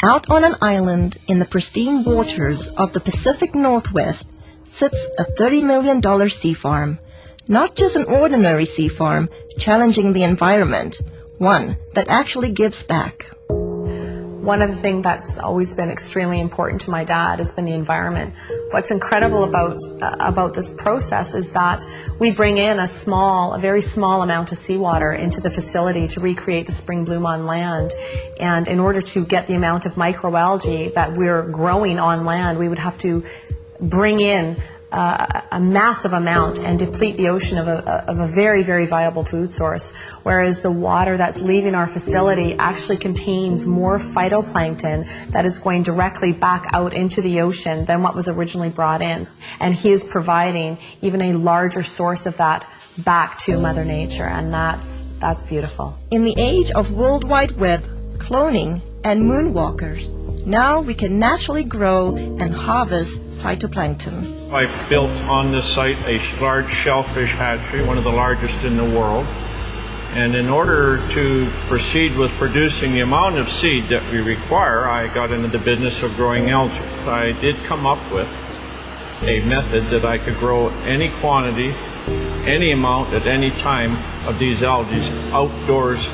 Out on an island in the pristine waters of the Pacific Northwest sits a $30 million sea farm. Not just an ordinary sea farm, challenging the environment, one that actually gives back. One of the things that's always been extremely important to my dad has been the environment. What's incredible about this process is that we bring in a very small amount of seawater into the facility to recreate the spring bloom on land. And in order to get the amount of microalgae that we're growing on land, we would have to bring in a massive amount and deplete the ocean of a very, very viable food source, whereas the water that's leaving our facility actually contains more phytoplankton that is going directly back out into the ocean than what was originally brought in. And he is providing even a larger source of that back to Mother Nature, and that's beautiful. In the age of World Wide Web, cloning, and moonwalkers, now we can naturally grow and harvest phytoplankton. I built on this site a large shellfish hatchery, one of the largest in the world. And in order to proceed with producing the amount of seed that we require, I got into the business of growing algae. I did come up with a method that I could grow any quantity, any amount at any time of these algae outdoors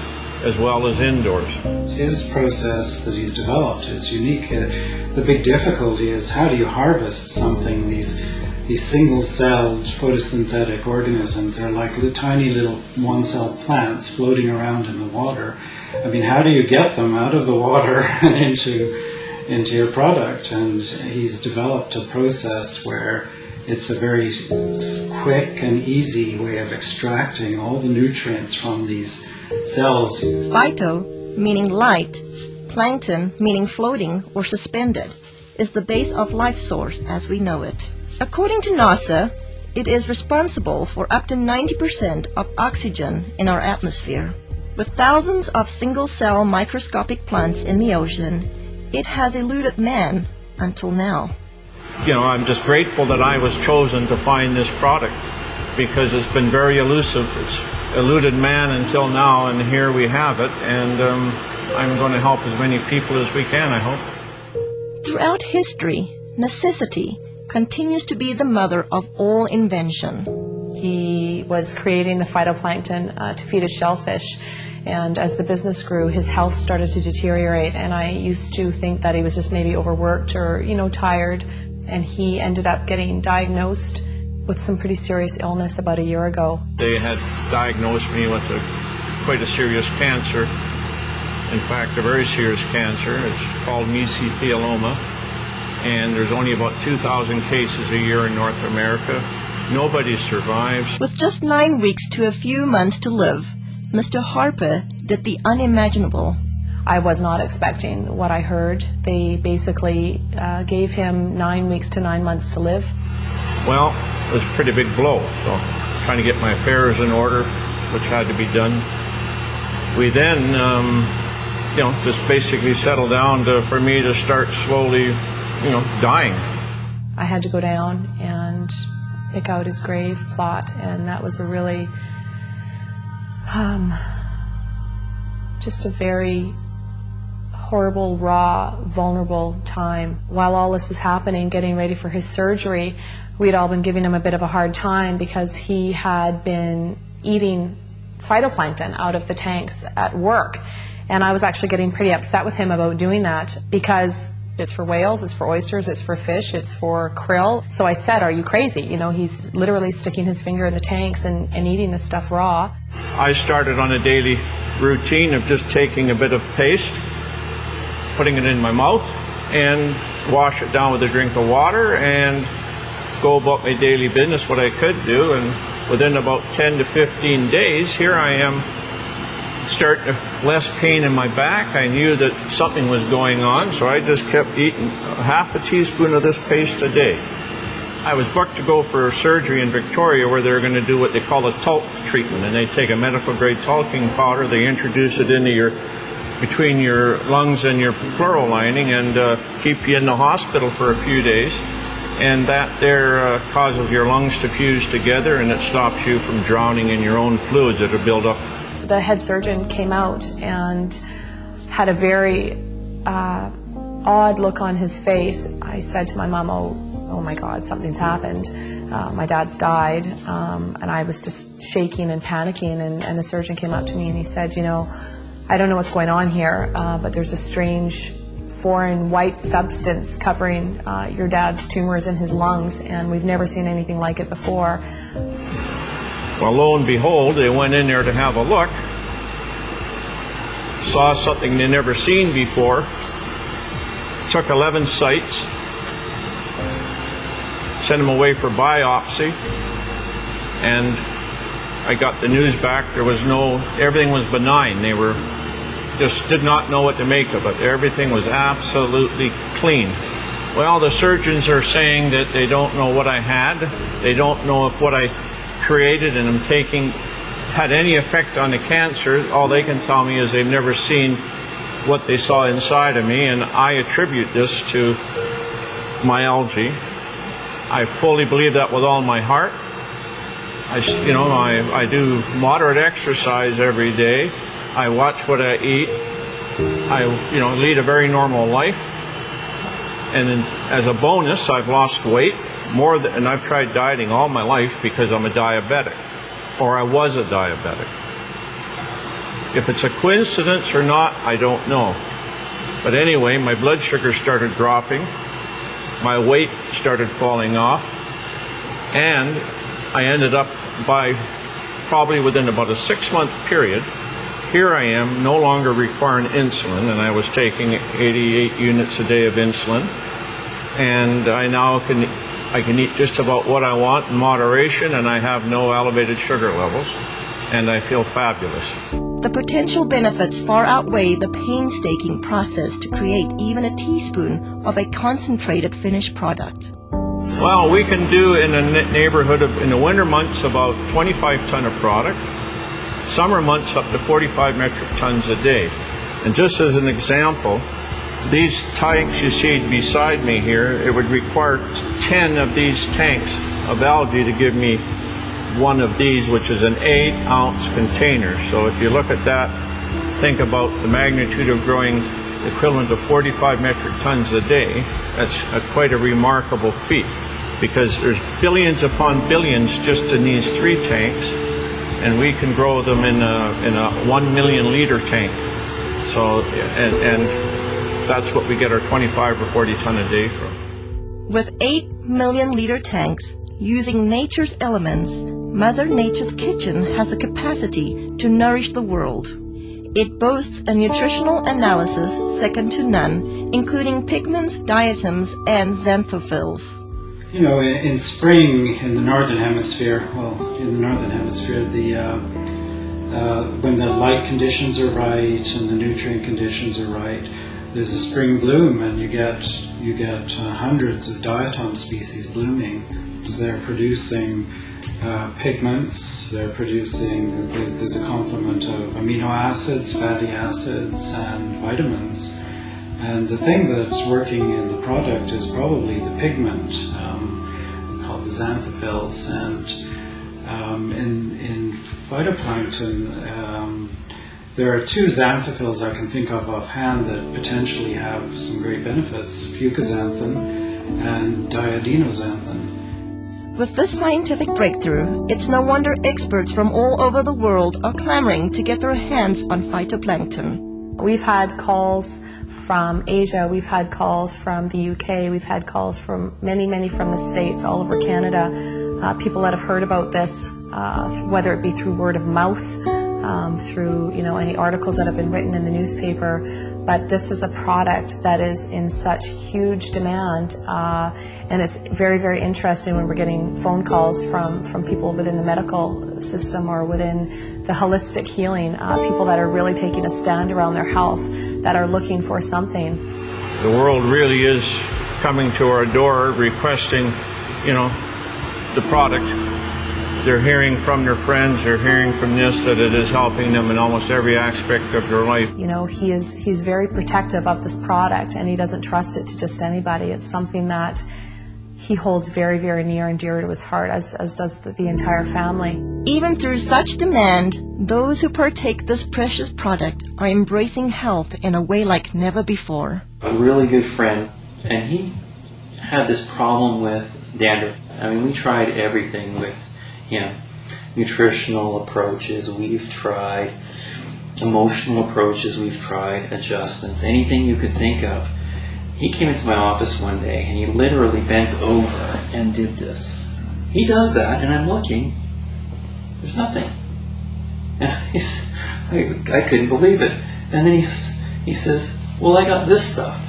as well as indoors. His process that he's developed is unique. The big difficulty is how do you harvest something? These single-celled photosynthetic organisms are like tiny little one-celled plants floating around in the water. I mean, how do you get them out of the water and into your product? And he's developed a process where it's a very quick and easy way of extracting all the nutrients from these cells. Phyto, meaning light, plankton, meaning floating or suspended, is the base of life source as we know it. According to NASA, it is responsible for up to 90% of oxygen in our atmosphere. With thousands of single-cell microscopic plants in the ocean, it has eluded man until now. You know, I'm just grateful that I was chosen to find this product because it's been very elusive. It's eluded man until now, and here we have it, and I'm going to help as many people as we can, I hope. Throughout history, necessity continues to be the mother of all invention. He was creating the phytoplankton to feed his shellfish, and as the business grew, his health started to deteriorate, and I used to think that he was just maybe overworked or, tired, and he ended up getting diagnosed with some pretty serious illness about a year ago. They had diagnosed me with quite a serious cancer. In fact, a very serious cancer. It's called mesothelioma, and there's only about 2,000 cases a year in North America. Nobody survives. With just 9 weeks to a few months to live, Mr. Harper did the unimaginable. I was not expecting what I heard. They basically gave him 9 weeks to 9 months to live. Well, it was a pretty big blow, so trying to get my affairs in order, which had to be done. We then, just basically settled down for me to start slowly, dying. I had to go down and pick out his grave plot, and that was a really, just a very horrible, raw, vulnerable time. While all this was happening, getting ready for his surgery, we'd all been giving him a bit of a hard time because he had been eating phytoplankton out of the tanks at work. And I was actually getting pretty upset with him about doing that because it's for whales, it's for oysters, it's for fish, it's for krill. So I said, are you crazy? He's literally sticking his finger in the tanks and eating this stuff raw. I started on a daily routine of just taking a bit of paste, putting it in my mouth, and wash it down with a drink of water and go about my daily business, what I could do. And within about 10 to 15 days, here I am, starting less pain in my back. I knew that something was going on, so I just kept eating half a teaspoon of this paste a day. I was booked to go for surgery in Victoria where they're going to do what they call a talc treatment, and they take a medical grade talking powder, they introduce it into between your lungs and your pleural lining and keep you in the hospital for a few days, and that there causes your lungs to fuse together, and it stops you from drowning in your own fluids that are built up. The head surgeon came out and had a very odd look on his face, I said to my mom, oh my God, something's happened. My dad's died, and I was just shaking and panicking, and the surgeon came up to me and he said, you know, I don't know what's going on here, but there's a strange foreign white substance covering your dad's tumors in his lungs, and we've never seen anything like it before. Well, lo and behold, they went in there to have a look, saw something they'd never seen before, took 11 sites, sent them away for biopsy, and I got the news back. There was everything was benign. They just did not know what to make of it. Everything was absolutely clean. Well, the surgeons are saying that they don't know what I had. They don't know if what I created and am taking had any effect on the cancer. All they can tell me is they've never seen what they saw inside of me, and I attribute this to my algae. I fully believe that with all my heart. I do moderate exercise every day. I watch what I eat. I lead a very normal life. And then, as a bonus, I've lost weight and I've tried dieting all my life because I'm a diabetic, or I was a diabetic. If it's a coincidence or not, I don't know. But anyway, my blood sugar started dropping, my weight started falling off, and I ended up probably within about a 6-month period, here I am no longer requiring insulin, and I was taking 88 units a day of insulin, and I now can eat just about what I want in moderation, and I have no elevated sugar levels, and I feel fabulous. The potential benefits far outweigh the painstaking process to create even a teaspoon of a concentrated finished product. Well, we can do in a neighborhood of, in the winter months, about 25 ton of product. Summer months up to 45 metric tons a day. And just as an example, these tanks you see beside me here, it would require 10 of these tanks of algae to give me one of these, which is an 8-ounce container. So if you look at that, think about the magnitude of growing the equivalent of 45 metric tons a day. That's quite a remarkable feat, because there's billions upon billions just in these 3 tanks, and we can grow them in a 1 million liter tank. So, and that's what we get our 25 or 40 ton a day from. With 8 million liter tanks, using nature's elements, Mother Nature's kitchen has the capacity to nourish the world. It boasts a nutritional analysis second to none, including pigments, diatoms, and xanthophylls. You know, in spring in the northern hemisphere, when the light conditions are right and the nutrient conditions are right, there's a spring bloom, and you get hundreds of diatom species blooming. So they're producing pigments. There's a complement of amino acids, fatty acids, and vitamins. And the thing that's working in the product is probably the pigment, called the xanthophylls. And in phytoplankton, there are 2 xanthophylls I can think of offhand that potentially have some great benefits: fucoxanthin and diadinoxanthin. With this scientific breakthrough, it's no wonder experts from all over the world are clamoring to get their hands on phytoplankton. We've had calls from Asia, we've had calls from the UK, we've had calls from many from the States, all over Canada, people that have heard about this, whether it be through word of mouth, through any articles that have been written in the newspaper. But this is a product that is in such huge demand, and it's very interesting when we're getting phone calls from people within the medical system or within the holistic healing, people that are really taking a stand around their health, that are looking for something. The world really is coming to our door requesting, the product. They're hearing from their friends, they're hearing from this, that it is helping them in almost every aspect of their life. He's very protective of this product, and he doesn't trust it to just anybody. It's something that he holds very, very near and dear to his heart, as does the entire family. Even through such demand, those who partake this precious product are embracing health in a way like never before. A really good friend, and he had this problem with dandruff. I mean, we tried everything with him. Nutritional approaches, we've tried. Emotional approaches, we've tried. Adjustments, anything you could think of. He came into my office one day and he literally bent over and did this. He does that and I'm looking, there's nothing. And I couldn't believe it. And then he says, well, I got this stuff.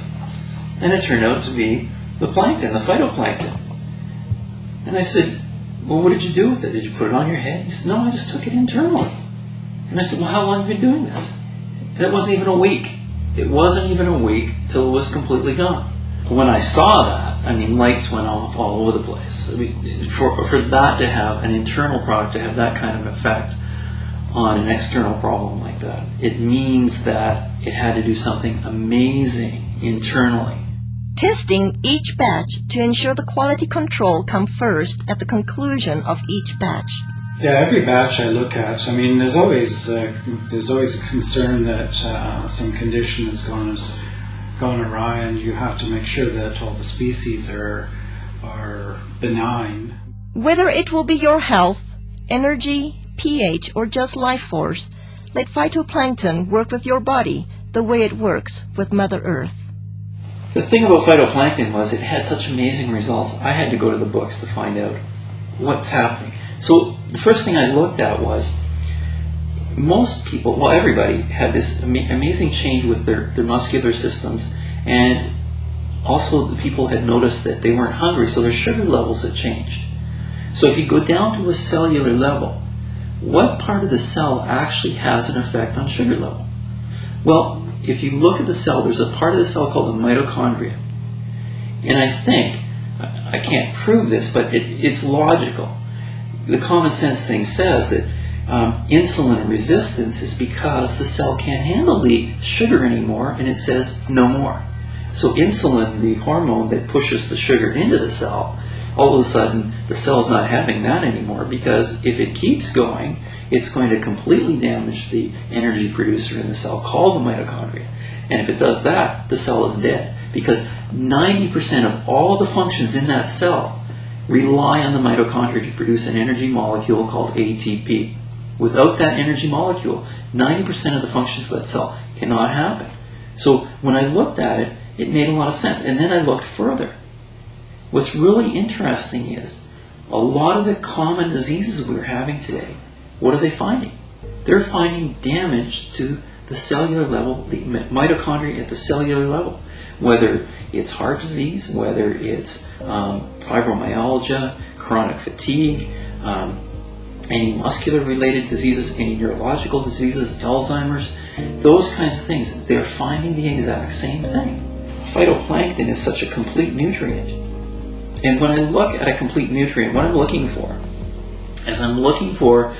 And it turned out to be the plankton, the phytoplankton. And I said, well, what did you do with it? Did you put it on your head? He said, no, I just took it internally. And I said, well, how long have you been doing this? And it wasn't even a week. It wasn't even a week till it was completely gone. When I saw that, I mean, lights went off all over the place. I mean, for that to have an internal product, to have that kind of effect on an external problem like that, it means that it had to do something amazing internally. Testing each batch to ensure the quality control come first at the conclusion of each batch. Yeah, every batch I look at, I mean, there's always a concern that some condition has gone awry, and you have to make sure that all the species are benign. Whether it will be your health, energy, pH, or just life force, let phytoplankton work with your body the way it works with Mother Earth. The thing about phytoplankton was it had such amazing results. I had to go to the books to find out what's happening. So the first thing I looked at was most people, well, everybody had this amazing change with their muscular systems, and also the people had noticed that they weren't hungry, so their sugar levels had changed. So if you go down to a cellular level, what part of the cell actually has an effect on sugar level? Well, if you look at the cell, there's a part of the cell called the mitochondria. And I think, I can't prove this, but it's logical. The common sense thing says that insulin resistance is because the cell can't handle the sugar anymore, and it says no more. So insulin, the hormone that pushes the sugar into the cell, all of a sudden the cell's not having that anymore, because if it keeps going, it's going to completely damage the energy producer in the cell called the mitochondria. And if it does that, the cell is dead, because 90% of all the functions in that cell rely on the mitochondria to produce an energy molecule called ATP. Without that energy molecule, 90% of the functions of that cell cannot happen. So when I looked at it, it made a lot of sense. And then I looked further. What's really interesting is a lot of the common diseases we're having today, what are they finding? They're finding damage to the cellular level, the mitochondria at the cellular level. Whether it's heart disease, whether it's fibromyalgia, chronic fatigue, any muscular-related diseases, any neurological diseases, Alzheimer's, those kinds of things, they're finding the exact same thing. Phytoplankton is such a complete nutrient. And when I look at a complete nutrient, what I'm looking for is I'm looking for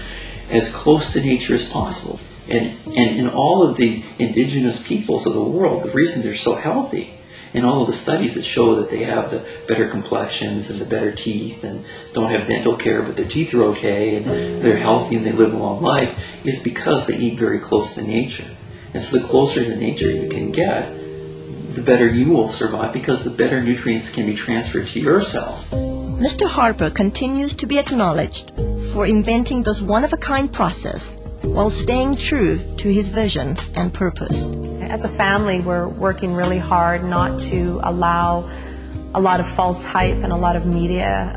as close to nature as possible. And in all of the indigenous peoples of the world, the reason they're so healthy, and all of the studies that show that they have the better complexions and the better teeth and don't have dental care but their teeth are okay and they're healthy and they live a long life, is because they eat very close to nature. And so the closer to nature you can get, the better you will survive, because the better nutrients can be transferred to your cells. Mr. Harper continues to be acknowledged for inventing this one-of-a-kind process while staying true to his vision and purpose. As a family, we're working really hard not to allow a lot of false hype and a lot of media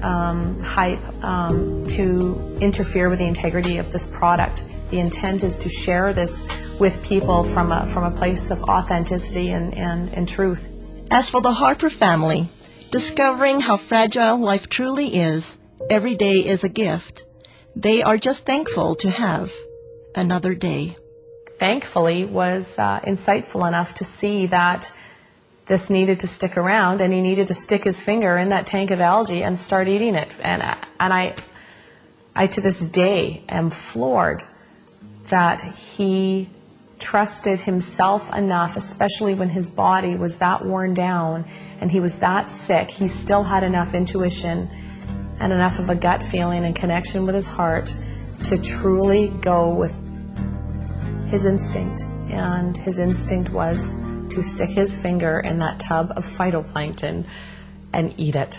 hype to interfere with the integrity of this product. The intent is to share this with people from a place of authenticity and truth. As for the Harper family, discovering how fragile life truly is, every day is a gift. They are just thankful to have another day. Thankfully, was insightful enough to see that this needed to stick around, and he needed to stick his finger in that tank of algae and start eating it. And I to this day am floored that he trusted himself enough, especially when his body was that worn down and he was that sick. He still had enough intuition and enough of a gut feeling and connection with his heart to truly go with his instinct. And his instinct was to stick his finger in that tub of phytoplankton and eat it.